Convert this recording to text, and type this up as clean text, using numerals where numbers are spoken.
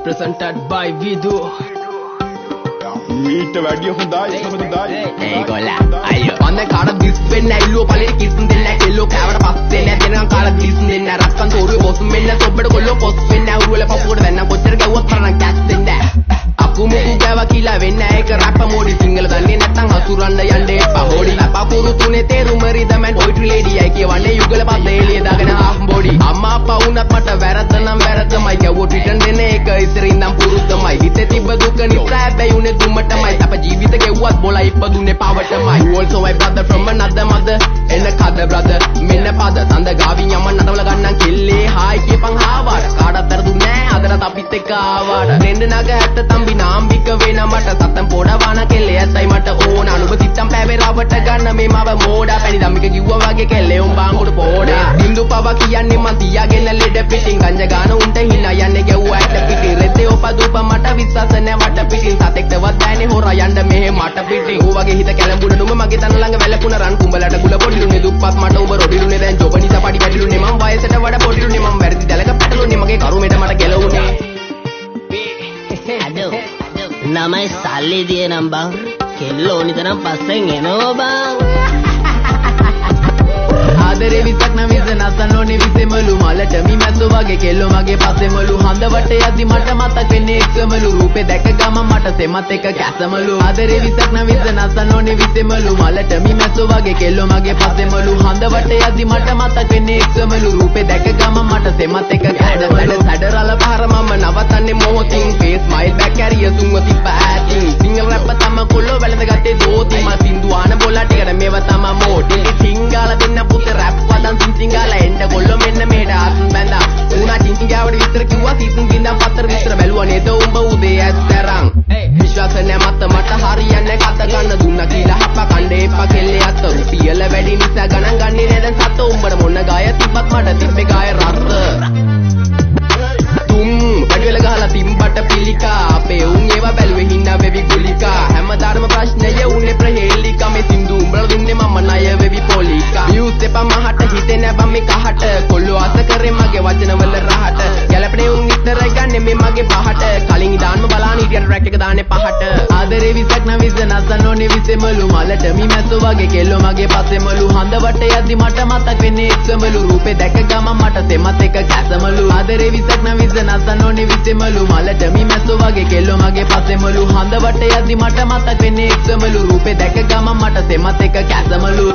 presented by Vidu. මීට වැඩිය හොඳයි හොඳයි ඒගොල්ලා අයියෝ අනේ කාට දිස් වෙන්නේ ඇල්ලුව පළේ කිස්සුම් දෙන්නේ කෙල්ලෝ කෑවට පස්සේ නෑ දෙනකන් කාලා දිස් දෙන්නේ රක්කන් තෝරුවේ බොස් මෙන්න සොබ්බඩ කොල්ලෝ පොස් වෙන්නේ උරුවල පපුවට දැන්න කොච්චර ගැව්වත් තරම් කැස් දෙන්නේ අපු මුකු ගාව කියලා වෙන්නේ ඒක රැප් මොඩි සිංගල දන්නේ නැත්නම් අසුරන්න යන්නේ එපා හොඩි අපකුරු තුනේ තේරුම රිදමෙන් පොයිට්‍රි ලේඩි අය කියවන්නේ යුගල පද එළිය දාගෙන හාෆ් බොඩි අම්මා අප්පා වුණත් මට වැරද්ද නම් වැරද්දමයි ගැව්වොත් රිටර්න් දෙන එක ඉතිරින්නම් පුරුද්දමයි හිතේ තිබ්බ දුක නිසා හැබැයි උනේ දුමටමයි අප ජීවිත ගෙව්වත් බොලා ඉපදුනේ පවටමයි you also my brother from another mother එන්න කද brother මෙන්න පද තඳ ගාවින් යම නටවල ගන්නම් කෙල්ලේ හායි කියපන් හාවාට කාටත් අරදුන්නේ අදට අපිත් එක්ක ආවාට දෙන්න නග හැට තම්බි නාම්බික වෙන මට සත්තම් පොඩවාන කෙල්ලේ ඇත්තයි මට ඕන අනුබ සිත්තම් පෑවේ රවට ගන්න මේ මව මෝඩා පැණි දම්මික කිව්වා වගේ කෙල්ලේ උඹ අඟුඩ පොඩා බින්දු පව කියන්නේ මන් තියාගෙන ලෙඩ පිටින් ගංජ ගාන උන්ට හිනා යන්නේ ගැව්වා ඇට පිටින් රෙද්දේ ඔපදුප මට විශ්වාස නැ වට පිටින් සතෙක්ටවත් දැනේ හොරා යන්න මෙහෙ මට පිටින් ඌ වගේ හිත කැලඹුණ නුඹ මගේ තන ළඟ වැලකුණ රන් කුඹලට ගුල පොඩිලුනේ දුප්පත් මට උඹ රොඩිලුනේ දැන් ජොබ නිසා පඩි වැඩිලුනේ මම වයසට වඩා පොඩිලුනේ මම වැරදි දැලක පැටලුනේ මගේ කරුමෙට මට ගැලවුනේ අඩෝ නමයි සල්ලි දිය නම් බං කෙල්ලෝ ඕනිතරම් පස්සෙන් එනවා බං ආදරේ විසක් නම් විස නසන්න ඕනේ විසෙමලු මලට මි මැස්සෝ වගේ කෙල්ලෝ මගේ පස්සෙමලු හඳ වට යද්දි මට මතක් වෙන්නේ එකමලු රූපේ දැක ගම මට සෙමත් එක කැසමලු ආදරේ විසක් නම් විස නසන්න ඕනේ විසෙමලු මලට මි මැස්සෝ වගේ කෙල්ලෝ මගේ පස්සෙමලු හඳ වට යද්දි මට මතක් වෙන්නේ එකමලු රූපේ දැක ගම මට සෙමත් එක සැඩරල පාර මම නවතන්නේ මොහොතින් face smile back carrier සුන්ව තිබ්බ ඈතින් සිංගල් රැප් තම කොල්ලෝ වැළඳ ගත්තේ දෝති මා සින්දු ආන බොලා ටිකට මේව තම මෝඩි සිංගාල දෙන්න පුතේ රැප් වදන් සිංගාල එන්න කොල්ලෝ මෙන්න මෙහෙට ආසන් බැඳා උනා චිංචිගාවට විතර කිව්වා සීතුන් ගින්දම් පතර විතර බැලුවා නේද උඹ උදේ ඇත්තරන් විශ්වාස නැමත මට හරියන්නේ කත ගන්න දුන්නා කියලා හප්ප කණ්ඩේ එපා කෙල්ලේ අත රුපියල වැඩි නිසා ගණන් ගන්නේ නේද සත උඹට මොන ගාය තිබ්බත් මට තිබ්බේ ගාය රස වැඩිවල ගහලා තිම්බට පිළිකා අපේ උන් ඒවා බැලුවේ හින්දා වෙවි ගුලිකා හැමදාම ප්‍රශ්නය උනේ ප්‍රහේලිකා මේ සින්දු උඹලා දුන්නේ මම ණය වෙවි පොලිකා views එපා මහට හිතේ නැ බම් මේ කහට කොල්ලෝ අස කරේ මගේ වචනවල රහට ගැලපනේ උන් ඉතර ගන්නේ මේ මගේ පහට කලින් ඉදාන්ම බලාන හිටියට රැක් එක දාන්නේ පහට ආදරේ විසක් නම් විස නසන්න ඕනේ විසෙමලු මලට මි මැස්සෝ වගේ කෙල්ලෝ මගේ පස්සෙමලු හඳ වට යද්දි මට මතක් වෙන්නේ එක්සමලු රූපේ දැක ගම මට සෙමත් එක කැසමලු ආදරේ විසක් නම් විස නසන්න ඕනේ විසෙමලු මලට මි මැස්සෝ වගේ කෙල්ලෝ මගේ පස්සෙමලු හඳ වට යද්දි මට මතක් වෙන්නේ එක්සමලු රූපේ දැක ගම මට සෙමත් එක කැසමලු